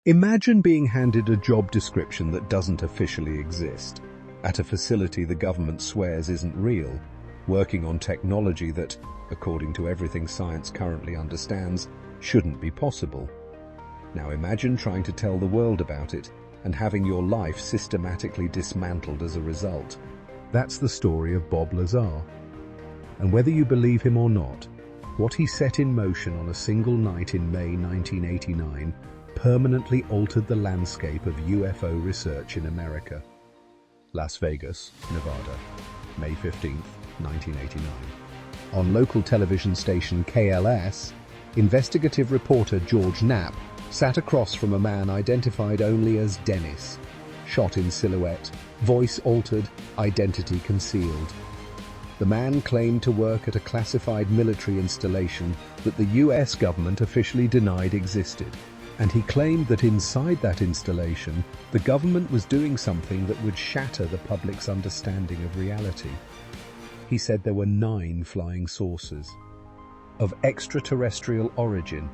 Imagine being handed a job description that doesn't officially exist, at a facility the government swears isn't real, working on technology that, according to everything science currently understands, shouldn't be possible. Now imagine trying to tell the world about it and having your life systematically dismantled as a result. That's the story of Bob Lazar. And whether you believe him or not, what he set in motion on a single night in May 1989 permanently altered the landscape of UFO research in America. Las Vegas, Nevada, May 15, 1989. On local television station KLS, investigative reporter George Knapp sat across from a man identified only as Dennis, shot in silhouette, voice altered, identity concealed. The man claimed to work at a classified military installation that the US government officially denied existed, and he claimed that inside that installation, the government was doing something that would shatter the public's understanding of reality. He said there were 9 flying saucers of extraterrestrial origin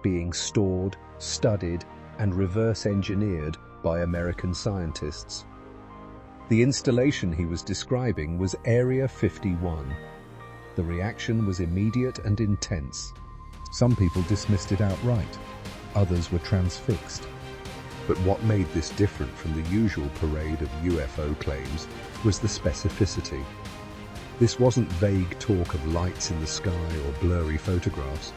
being stored, studied, and reverse-engineered by American scientists. The installation he was describing was Area 51. The reaction was immediate and intense. Some people dismissed it outright. Others were transfixed. But what made this different from the usual parade of UFO claims was the specificity. This wasn't vague talk of lights in the sky or blurry photographs.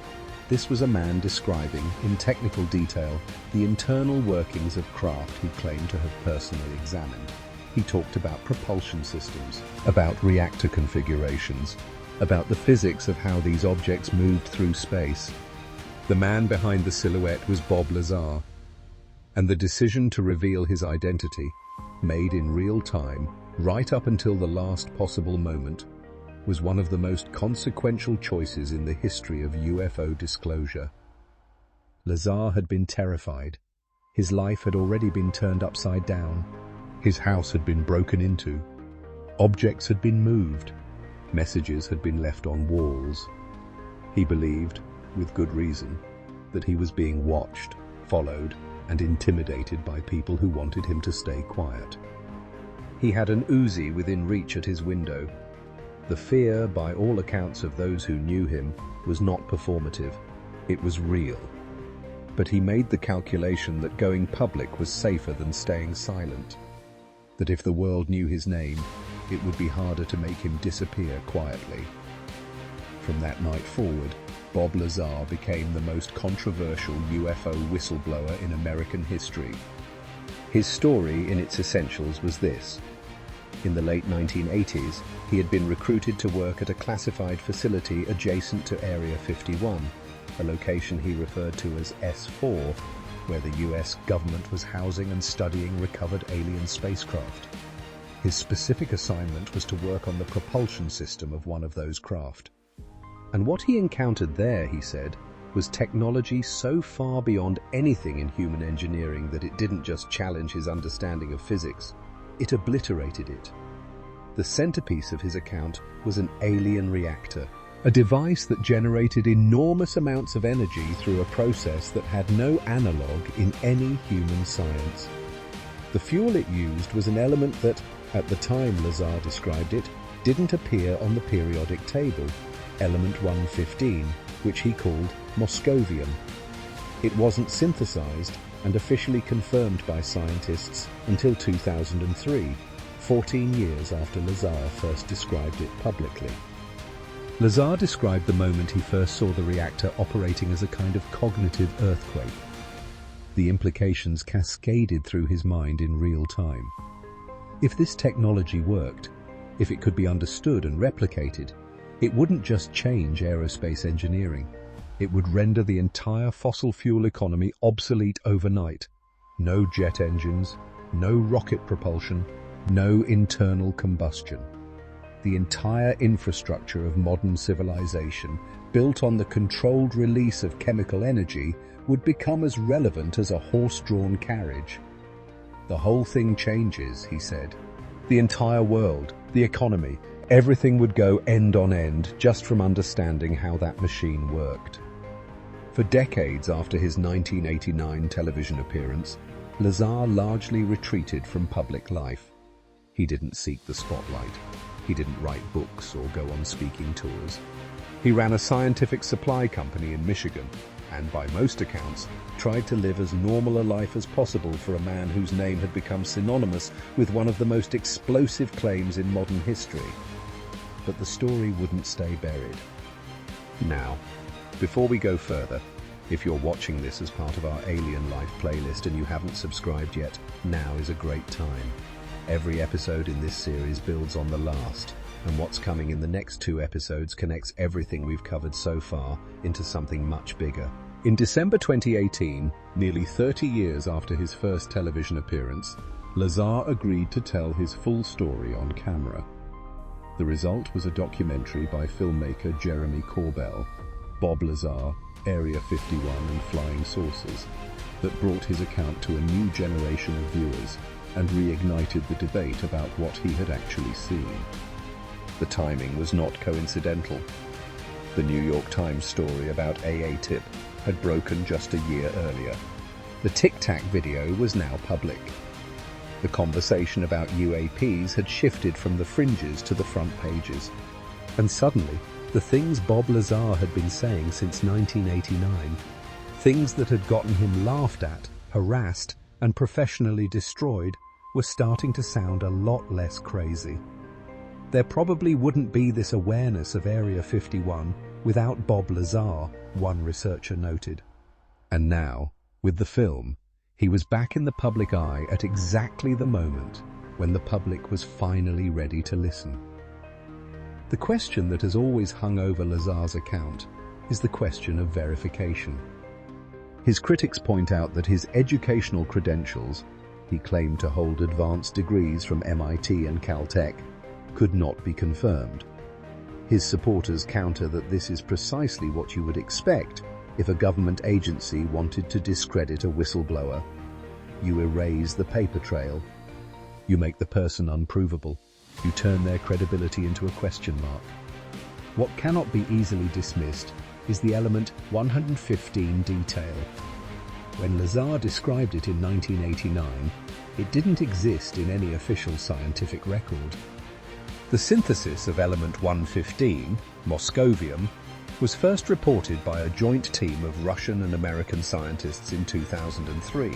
This was a man describing, in technical detail, the internal workings of craft he claimed to have personally examined. He talked about propulsion systems, about reactor configurations, about the physics of how these objects moved through space. The man behind the silhouette was Bob Lazar, and the decision to reveal his identity, made in real time, right up until the last possible moment, was one of the most consequential choices in the history of UFO disclosure. Lazar had been terrified. His life had already been turned upside down. His house had been broken into. Objects had been moved. Messages had been left on walls. He believed, with good reason, that he was being watched, followed, and intimidated by people who wanted him to stay quiet. He had an Uzi within reach at his window. The fear, by all accounts of those who knew him, was not performative. It was real. But he made the calculation that going public was safer than staying silent. That if the world knew his name, it would be harder to make him disappear quietly. From that night forward, Bob Lazar became the most controversial UFO whistleblower in American history. His story, in its essentials, was this. In the late 1980s, he had been recruited to work at a classified facility adjacent to Area 51, a location he referred to as S4, where the US government was housing and studying recovered alien spacecraft. His specific assignment was to work on the propulsion system of one of those craft. And what he encountered there, he said, was technology so far beyond anything in human engineering that it didn't just challenge his understanding of physics, it obliterated it. The centerpiece of his account was an alien reactor, a device that generated enormous amounts of energy through a process that had no analog in any human science. The fuel it used was an element that, at the time Lazar described it, didn't appear on the periodic table, element 115, which he called moscovium. It wasn't synthesized and officially confirmed by scientists until 2003, 14 years after Lazar first described it publicly. Lazar described the moment he first saw the reactor operating as a kind of cognitive earthquake. The implications cascaded through his mind in real time. If this technology worked, if it could be understood and replicated, it wouldn't just change aerospace engineering. It would render the entire fossil fuel economy obsolete overnight. No jet engines, no rocket propulsion, no internal combustion. The entire infrastructure of modern civilization, built on the controlled release of chemical energy, would become as relevant as a horse-drawn carriage. The whole thing changes, he said. The entire world, the economy, everything would go end on end just from understanding how that machine worked. For decades after his 1989 television appearance, Lazar largely retreated from public life. He didn't seek the spotlight. He didn't write books or go on speaking tours. He ran a scientific supply company in Michigan and, by most accounts, tried to live as normal a life as possible for a man whose name had become synonymous with one of the most explosive claims in modern history. But the story wouldn't stay buried. Now, before we go further, if you're watching this as part of our Alien Life playlist and you haven't subscribed yet, now is a great time. Every episode in this series builds on the last, and what's coming in the next 2 episodes connects everything we've covered so far into something much bigger. In December 2018, nearly 30 years after his first television appearance, Lazar agreed to tell his full story on camera. The result was a documentary by filmmaker Jeremy Corbell, Bob Lazar, Area 51 and Flying Saucers, that brought his account to a new generation of viewers and reignited the debate about what he had actually seen. The timing was not coincidental. The New York Times story about AATIP had broken just a year earlier. The Tic Tac video was now public. The conversation about UAPs had shifted from the fringes to the front pages. And suddenly, the things Bob Lazar had been saying since 1989, things that had gotten him laughed at, harassed, and professionally destroyed, were starting to sound a lot less crazy. There probably wouldn't be this awareness of Area 51 without Bob Lazar, one researcher noted. And now, with the film, he was back in the public eye at exactly the moment when the public was finally ready to listen. The question that has always hung over Lazar's account is the question of verification. His critics point out that his educational credentials, he claimed to hold advanced degrees from MIT and Caltech, could not be confirmed. His supporters counter that this is precisely what you would expect if a government agency wanted to discredit a whistleblower. You erase the paper trail. You make the person unprovable. You turn their credibility into a question mark. What cannot be easily dismissed is the element 115 detail. When Lazar described it in 1989, it didn't exist in any official scientific record. The synthesis of element 115, moscovium, was first reported by a joint team of Russian and American scientists in 2003.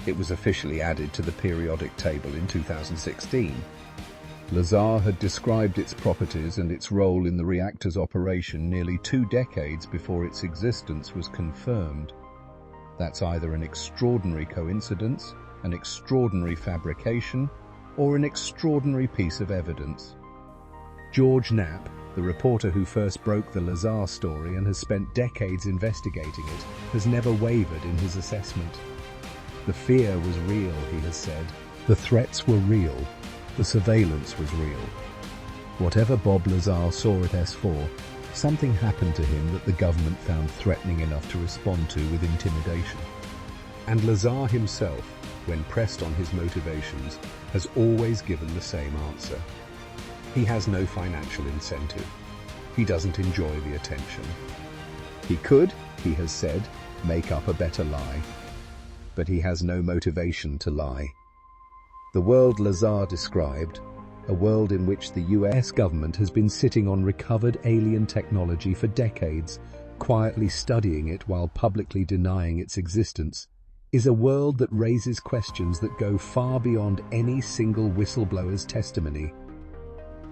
It was officially added to the periodic table in 2016. Lazar had described its properties and its role in the reactor's operation nearly 2 decades before its existence was confirmed. That's either an extraordinary coincidence, an extraordinary fabrication, or an extraordinary piece of evidence. George Knapp, the reporter who first broke the Lazar story and has spent decades investigating it, has never wavered in his assessment. The fear was real, he has said. The threats were real. The surveillance was real. Whatever Bob Lazar saw at S4, something happened to him that the government found threatening enough to respond to with intimidation. And Lazar himself, when pressed on his motivations, has always given the same answer. He has no financial incentive. He doesn't enjoy the attention. He could, he has said, make up a better lie. But he has no motivation to lie. The world Lazar described, a world in which the US government has been sitting on recovered alien technology for decades, quietly studying it while publicly denying its existence, is a world that raises questions that go far beyond any single whistleblower's testimony.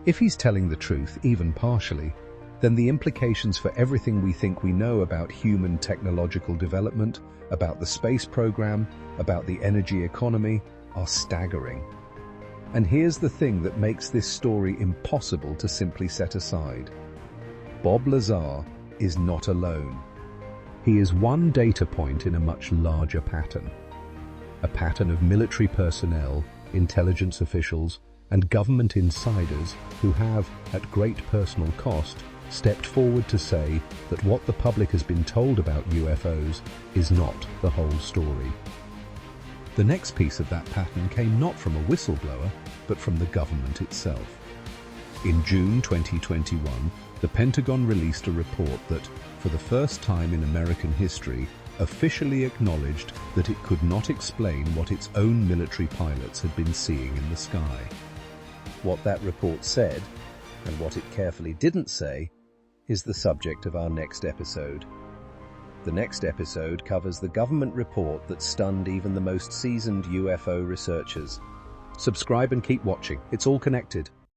If he's telling the truth, even partially, then the implications for everything we think we know about human technological development, about the space program, about the energy economy, are staggering. And here's the thing that makes this story impossible to simply set aside. Bob Lazar is not alone. He is one data point in a much larger pattern. A pattern of military personnel, intelligence officials, and government insiders who have, at great personal cost, stepped forward to say that what the public has been told about UFOs is not the whole story. The next piece of that pattern came not from a whistleblower, but from the government itself. In June 2021, the Pentagon released a report that, for the first time in American history, officially acknowledged that it could not explain what its own military pilots had been seeing in the sky. What that report said, and what it carefully didn't say, is the subject of our next episode. The next episode covers the government report that stunned even the most seasoned UFO researchers. Subscribe and keep watching. It's all connected.